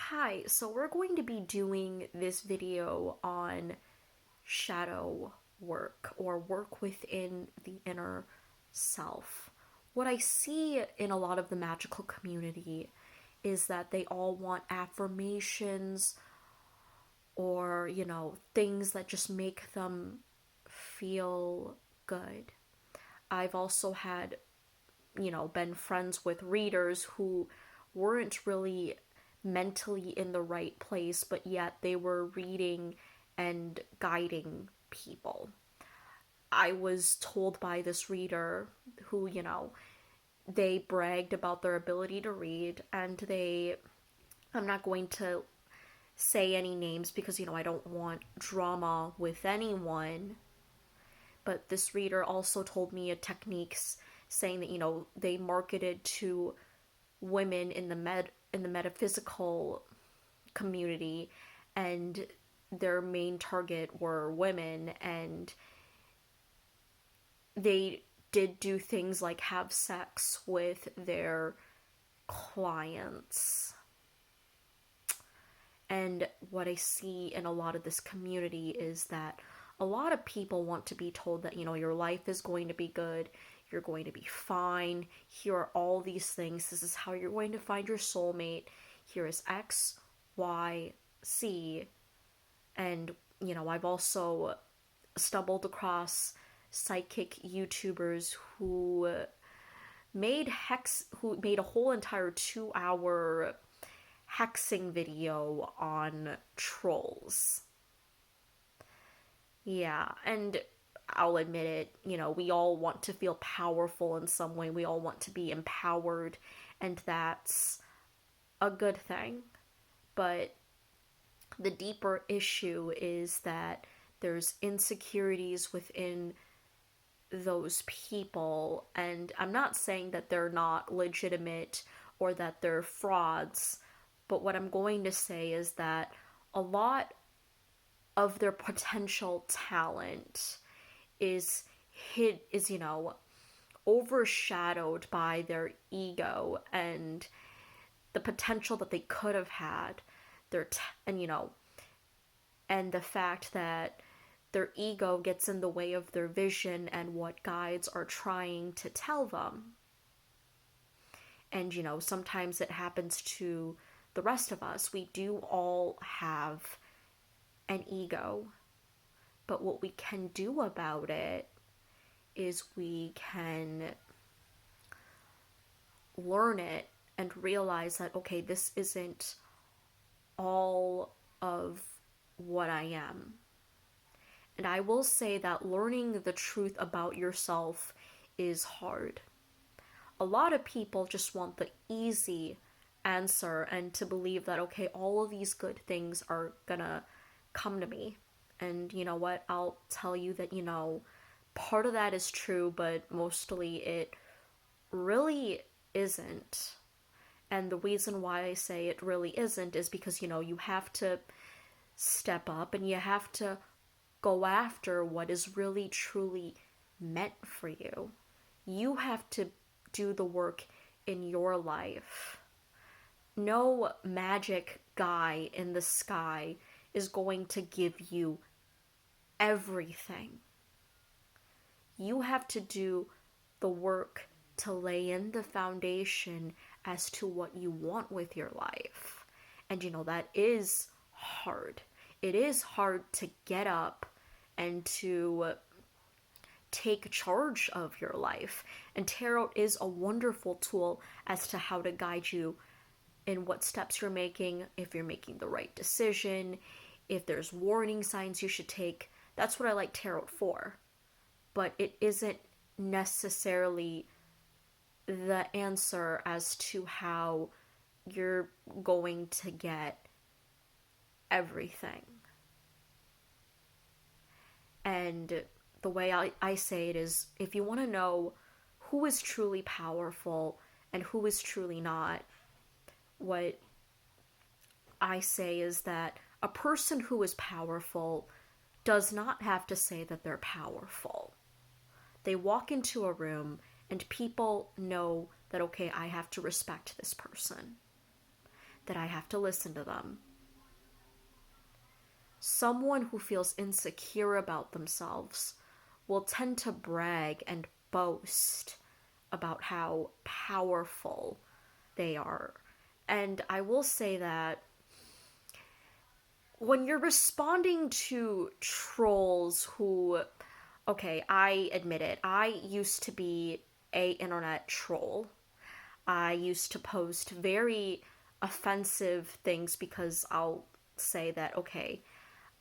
Hi, so we're going to be doing this video on shadow work or work within the inner self. What I see in a lot of the magical community is that they all want affirmations or, things that just make them feel good. I've also had, been friends with readers who weren't really mentally in the right place, but yet they were reading and guiding people. I was told by this reader who, they bragged about their ability to read, and I'm not going to say any names because, I don't want drama with anyone, but this reader also told me a techniques saying that, they marketed to women in the metaphysical community, and their main target were women, and they did do things like have sex with their clients. And what I see in a lot of this community is that a lot of people want to be told that, your life is going to be good, you're going to be fine, here are all these things, this is how you're going to find your soulmate, here is X, Y, C. And, I've also stumbled across psychic YouTubers who made a whole entire 2 hour hexing video on trolls. Yeah, and I'll admit it, we all want to feel powerful in some way. We all want to be empowered, and that's a good thing. But the deeper issue is that there's insecurities within those people, and I'm not saying that they're not legitimate or that they're frauds, but what I'm going to say is that a lot of their potential talent is overshadowed by their ego and the potential that they could have had, and and the fact that their ego gets in the way of their vision and what guides are trying to tell them. And sometimes it happens to the rest of us. We do all have an ego, but what we can do about it is we can learn it and realize that, okay, this isn't all of what I am. And I will say that learning the truth about yourself is hard. A lot of people just want the easy answer and to believe that, okay, all of these good things are gonna come to me. And you know what? I'll tell you that, part of that is true, but mostly it really isn't. And the reason why I say it really isn't is because, you have to step up and you have to go after what is really truly meant for you. You have to do the work in your life. No magic guy in the sky is going to give you everything. You have to do the work to lay in the foundation as to what you want with your life. And that is hard. It is hard to get up and to take charge of your life. And tarot is a wonderful tool as to how to guide you in what steps you're making, if you're making the right decision, if there's warning signs you should take. That's what I like tarot for. But it isn't necessarily the answer as to how you're going to get everything. And the way I say it is, if you want to know who is truly powerful and who is truly not, what I say is that a person who is powerful does not have to say that they're powerful. They walk into a room and people know that, okay, I have to respect this person. that I have to listen to them. Someone who feels insecure about themselves will tend to brag and boast about how powerful they are. And I will say that when you're responding to trolls who, okay, I admit it, I used to be a internet troll. I used to post very offensive things because I'll say that, okay,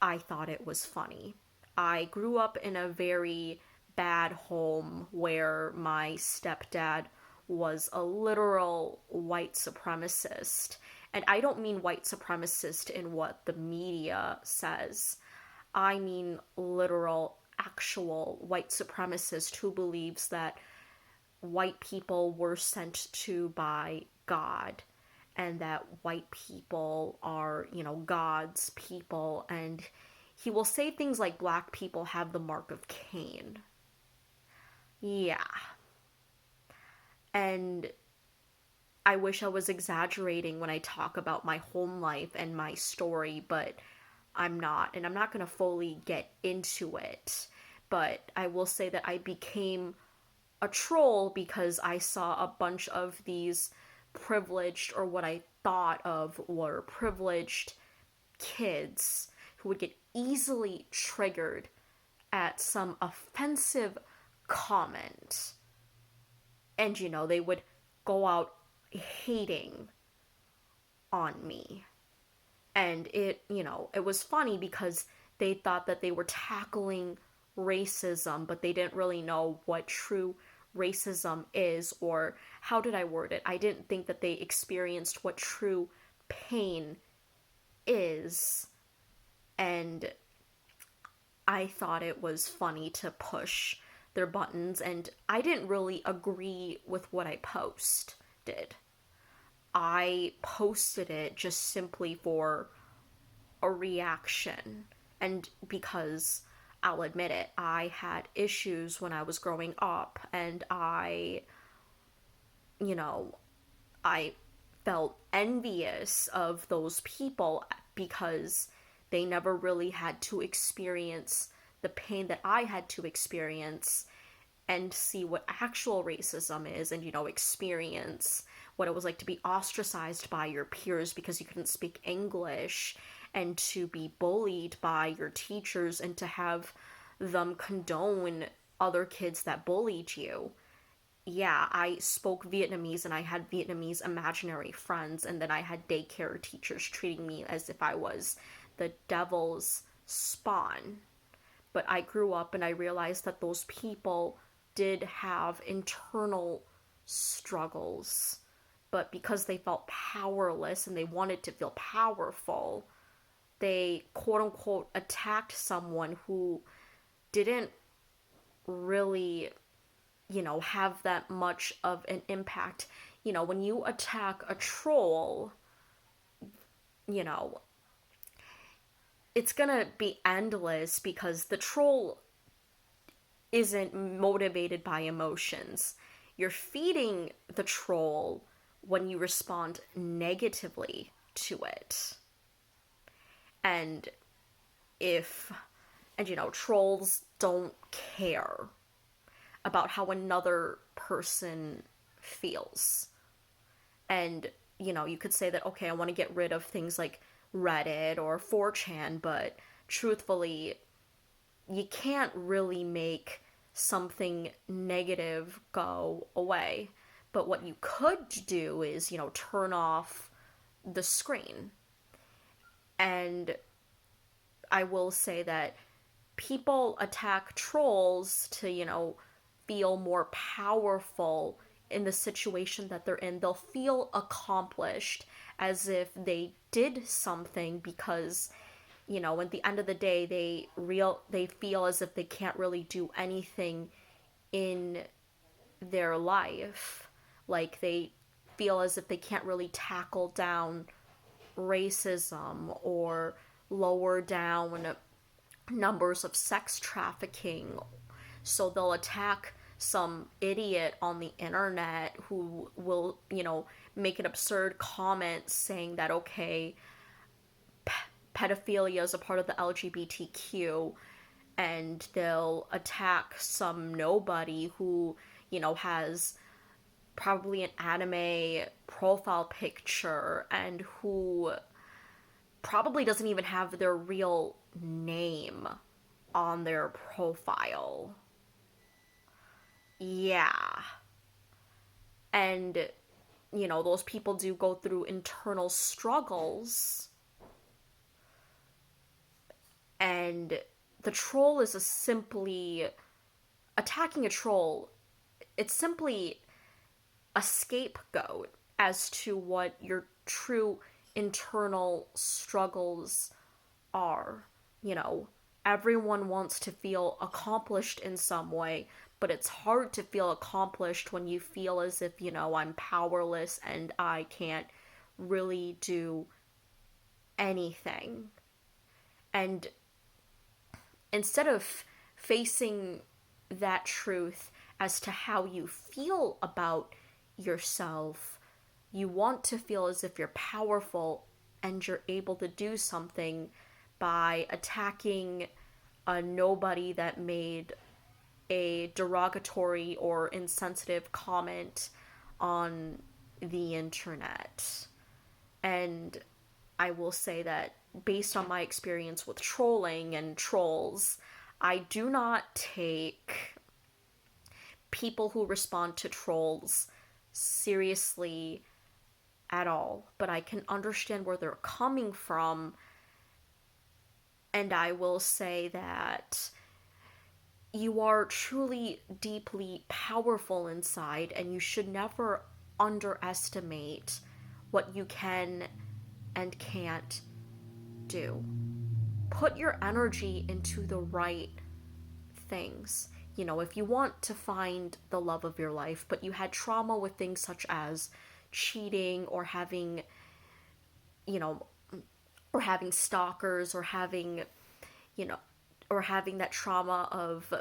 I thought it was funny. I grew up in a very bad home where my stepdad was a literal white supremacist. And I don't mean white supremacist in what the media says. I mean literal, actual white supremacist who believes that white people were sent to by God and that white people are, God's people. And he will say things like black people have the mark of Cain. Yeah. And I wish I was exaggerating when I talk about my home life and my story, but I'm not. And I'm not going to fully get into it. But I will say that I became a troll because I saw a bunch of these privileged, or what I thought of were privileged kids who would get easily triggered at some offensive comment. And, they would go out hating on me. And it was funny because they thought that they were tackling racism, but they didn't really know what true racism is, or how did I word it? I didn't think that they experienced what true pain is. And I thought it was funny to push their buttons, and I didn't really agree with what I posted. I posted it just simply for a reaction. And because I'll admit it, I had issues when I was growing up, and you know, I felt envious of those people because they never really had to experience the pain that I had to experience and see what actual racism is, and experience what it was like to be ostracized by your peers because you couldn't speak English, and to be bullied by your teachers, and to have them condone other kids that bullied you. Yeah, I spoke Vietnamese and I had Vietnamese imaginary friends, and then I had daycare teachers treating me as if I was the devil's spawn. But I grew up and I realized that those people did have internal struggles. But because they felt powerless and they wanted to feel powerful, they quote unquote attacked someone who didn't really, have that much of an impact. When you attack a troll, you know, it's gonna be endless because the troll isn't motivated by emotions. You're feeding the troll when you respond negatively to it. And if, and trolls don't care about how another person feels. And, you could say that, okay, I want to get rid of things like Reddit or 4chan, but truthfully, you can't really make something negative go away. But what you could do is, turn off the screen. And I will say that people attack trolls to, feel more powerful in the situation that they're in. They'll feel accomplished as if they did something because, at the end of the day, they feel as if they can't really do anything in their life. Like they feel as if they can't really tackle down racism or lower down numbers of sex trafficking. So they'll attack some idiot on the internet who will, make an absurd comment saying that, okay, pedophilia is a part of the LGBTQ, and they'll attack some nobody who, has probably an anime profile picture and who probably doesn't even have their real name on their profile. Yeah. And, those people do go through internal struggles. And the troll is a simply attacking a troll. It's simply a scapegoat as to what your true internal struggles are. You know, everyone wants to feel accomplished in some way, but it's hard to feel accomplished when you feel as if, I'm powerless and I can't really do anything. And instead of facing that truth as to how you feel about yourself, you want to feel as if you're powerful and you're able to do something by attacking a nobody that made a derogatory or insensitive comment on the internet. And I will say that based on my experience with trolling and trolls, I do not take people who respond to trolls seriously at all, but I can understand where they're coming from. And I will say that you are truly deeply powerful inside, and you should never underestimate what you can and can't do. Put your energy into the right things. If you want to find the love of your life, but you had trauma with things such as cheating or having, you know, or having stalkers or having, you know, or having that trauma of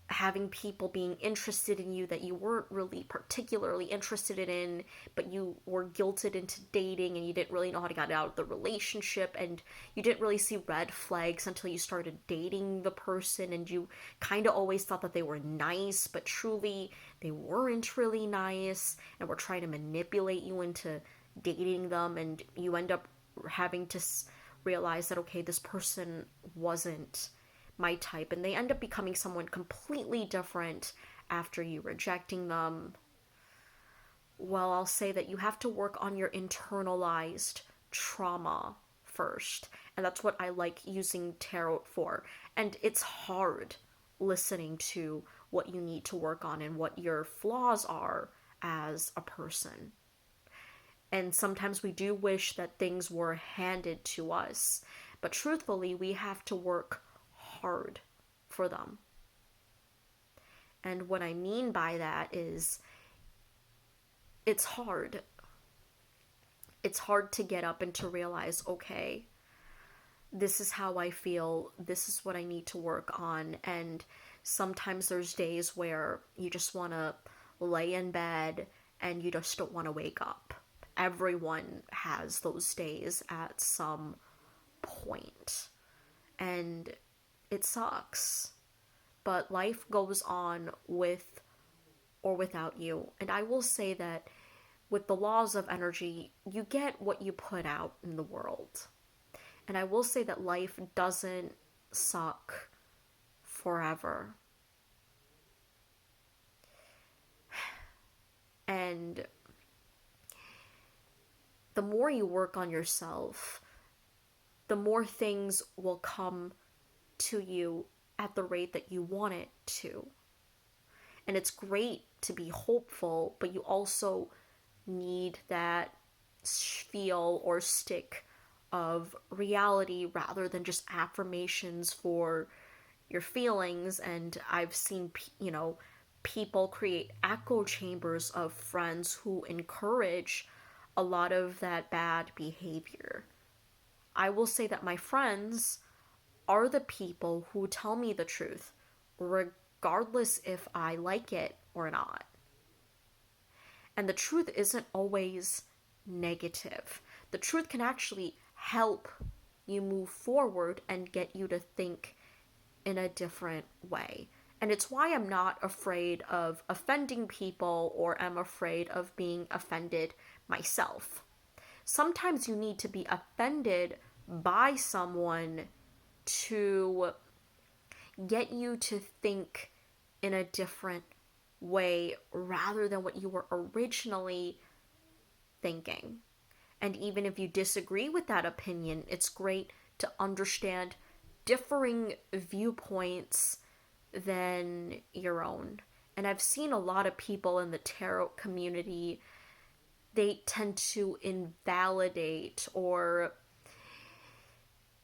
having people being interested in you that you weren't really particularly interested in, but you were guilted into dating and you didn't really know how to get out of the relationship, and you didn't really see red flags until you started dating the person, and you kind of always thought that they were nice, but truly they weren't really nice and were trying to manipulate you into dating them, and you end up having to realize that, okay, this person wasn't my type, and they end up becoming someone completely different after you rejecting them. Well, I'll say that you have to work on your internalized trauma first, and that's what I like using tarot for. And it's hard listening to what you need to work on and what your flaws are as a person. And sometimes we do wish that things were handed to us, but truthfully, we have to work hard for them. And what I mean by that is it's hard. It's hard to get up and to realize, okay, this is how I feel, this is what I need to work on. And sometimes there's days where you just want to lay in bed and you just don't want to wake up. Everyone has those days at some point. And it sucks. But life goes on with or without you. And I will say that with the laws of energy, you get what you put out in the world. And I will say that life doesn't suck forever. And the more you work on yourself, the more things will come to you at the rate that you want it to. And it's great to be hopeful, but you also need that feel or stick of reality rather than just affirmations for your feelings. And I've seen, people create echo chambers of friends who encourage a lot of that bad behavior. I will say that my friends are the people who tell me the truth, regardless if I like it or not. And the truth isn't always negative. The truth can actually help you move forward and get you to think in a different way. And it's why I'm not afraid of offending people or am afraid of being offended myself. Sometimes you need to be offended by someone to get you to think in a different way rather than what you were originally thinking. And even if you disagree with that opinion, it's great to understand differing viewpoints than your own. And I've seen a lot of people in the tarot community, they tend to invalidate or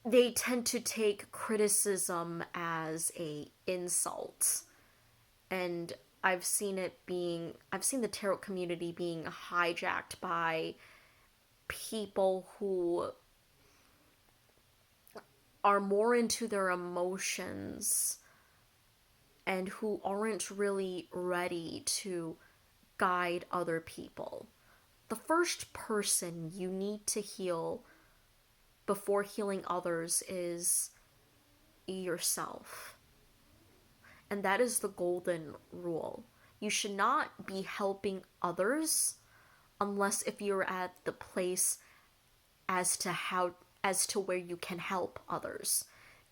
they tend to take criticism as a insult. And I've seen the tarot community being hijacked by people who are more into their emotions and who aren't really ready to guide other people. The first person you need to heal before healing others is yourself. And that is the golden rule. You should not be helping others unless if you're at the place as to where you can help others.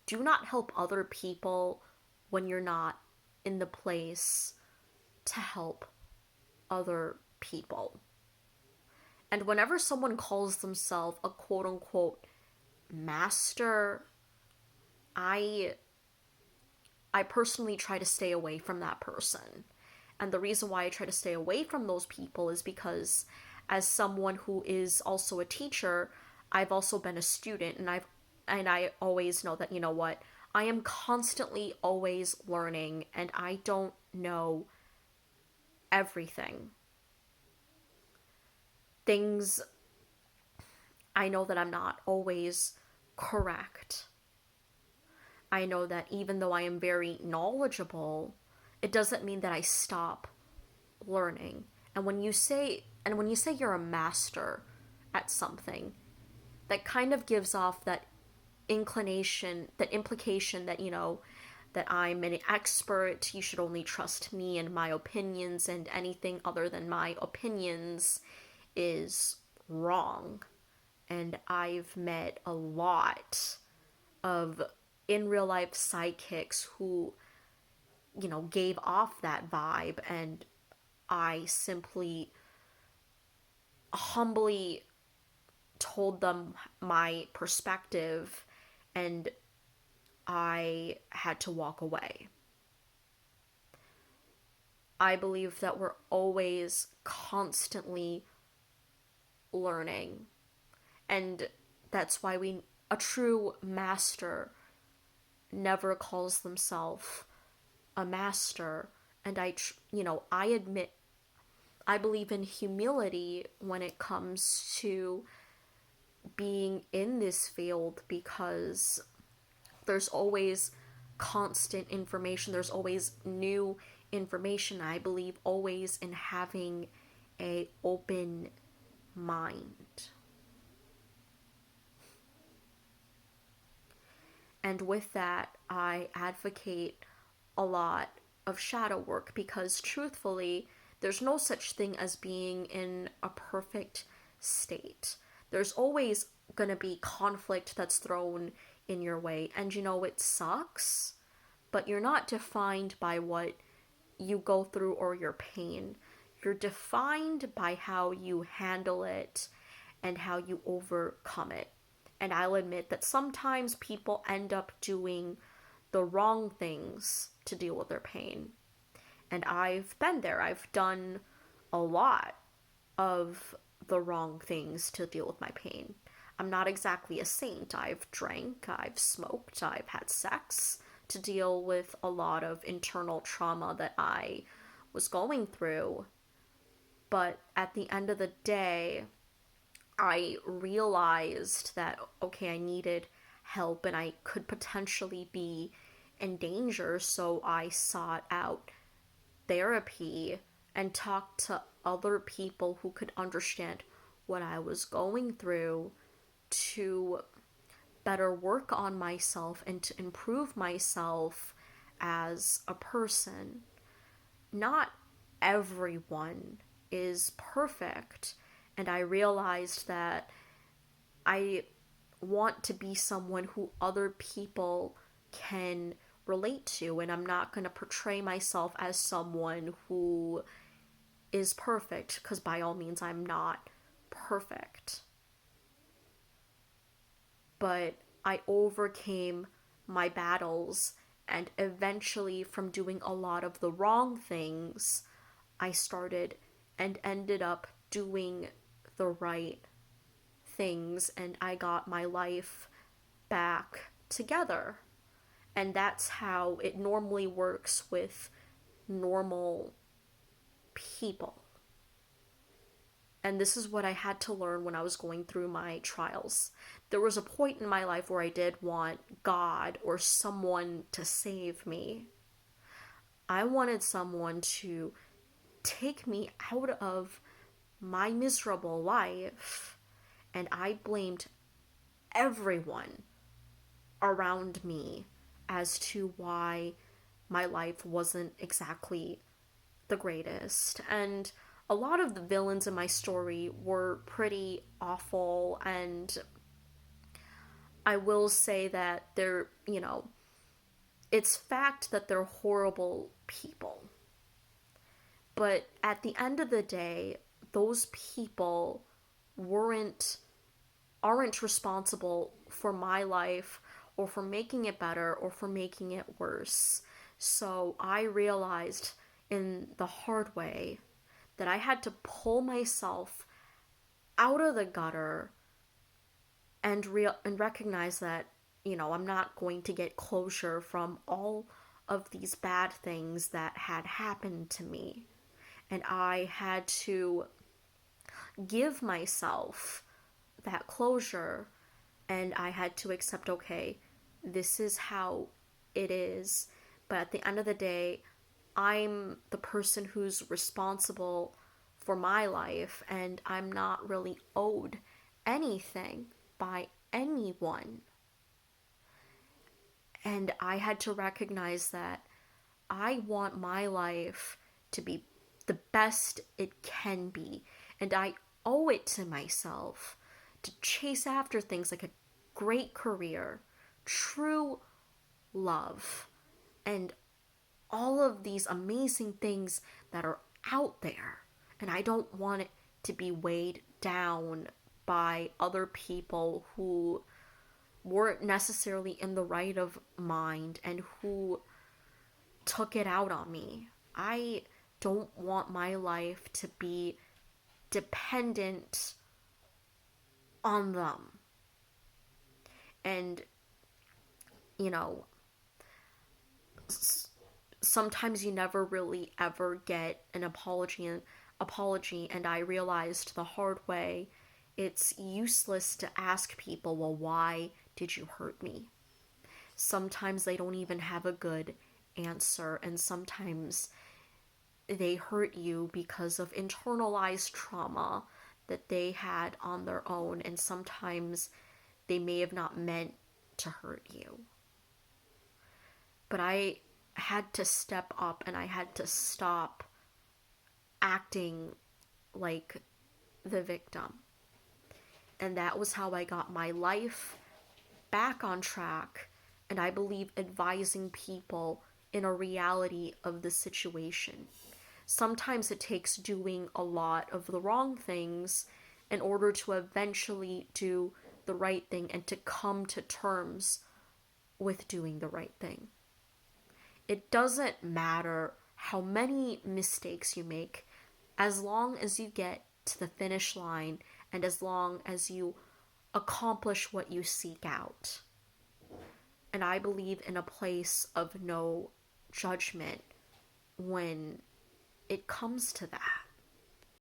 Do not help other people when you're not in the place to help other people. And whenever someone calls themselves a quote unquote master, I personally try to stay away from that person. And the reason why I try to stay away from those people is because as someone who is also a teacher, I've also been a student, and I always know that, you know what, I am constantly always learning and I don't know everything. I know that I'm not always correct. I know that even though I am very knowledgeable, it doesn't mean that I stop learning. And when you say you're a master at something, that kind of gives off that implication that, you know, that I'm an expert, you should only trust me and my opinions, and anything other than my opinions is wrong. And I've met a lot of in real life psychics who, you know, gave off that vibe, and I simply humbly told them my perspective and I had to walk away. I believe that we're always constantly learning, and that's why a true master never calls themselves a master. And I admit I believe in humility when it comes to being in this field, because there's always constant information, there's always new information. I believe always in having a open mind. And with that, I advocate a lot of shadow work, because truthfully, there's no such thing as being in a perfect state. There's always going to be conflict that's thrown in your way, and you know, it sucks, but you're not defined by what you go through or your pain. You're defined by how you handle it and how you overcome it. And I'll admit that sometimes people end up doing the wrong things to deal with their pain. And I've been there. I've done a lot of the wrong things to deal with my pain. I'm not exactly a saint. I've drank, I've smoked, I've had sex to deal with a lot of internal trauma that I was going through. But at the end of the day, I realized that, okay, I needed help and I could potentially be in danger, so I sought out therapy and talked to other people who could understand what I was going through to better work on myself and to improve myself as a person. Not everyone is perfect, and I realized that I want to be someone who other people can relate to, and I'm not going to portray myself as someone who is perfect, because by all means, I'm not perfect. But I overcame my battles, and eventually, from doing a lot of the wrong things, I started and ended up doing the right things, and I got my life back together. And that's how it normally works with normal people. And this is what I had to learn when I was going through my trials. There was a point in my life where I did want God or someone to save me. I wanted someone to take me out of my miserable life. And I blamed everyone around me as to why my life wasn't exactly the greatest. And a lot of the villains in my story were pretty awful, and I will say that it's fact that they're horrible people. But at the end of the day, those people weren't aren't responsible for my life or for making it better or for making it worse. So I realized in the hard way that I had to pull myself out of the gutter and recognize that, I'm not going to get closure from all of these bad things that had happened to me. And I had to give myself that closure, and I had to accept, okay, this is how it is. But at the end of the day, I'm the person who's responsible for my life, and I'm not really owed anything by anyone. And I had to recognize that I want my life to be the best it can be, and I owe it to myself to chase after things like a great career, true love, and all of these amazing things that are out there. And I don't want it to be weighed down by other people who weren't necessarily in the right of mind and who took it out on me. I don't want my life to be dependent on them. And, you know, sometimes you never really ever get an apology, and I realized the hard way it's useless to ask people, well, why did you hurt me? Sometimes they don't even have a good answer, and sometimes they hurt you because of internalized trauma that they had on their own, and sometimes they may have not meant to hurt you. But I had to step up and I had to stop acting like the victim. And that was how I got my life back on track, and I believe advising people in a reality of the situation. Sometimes it takes doing a lot of the wrong things in order to eventually do the right thing and to come to terms with doing the right thing. It doesn't matter how many mistakes you make, as long as you get to the finish line and as long as you accomplish what you seek out. And I believe in a place of no judgment when it comes to that.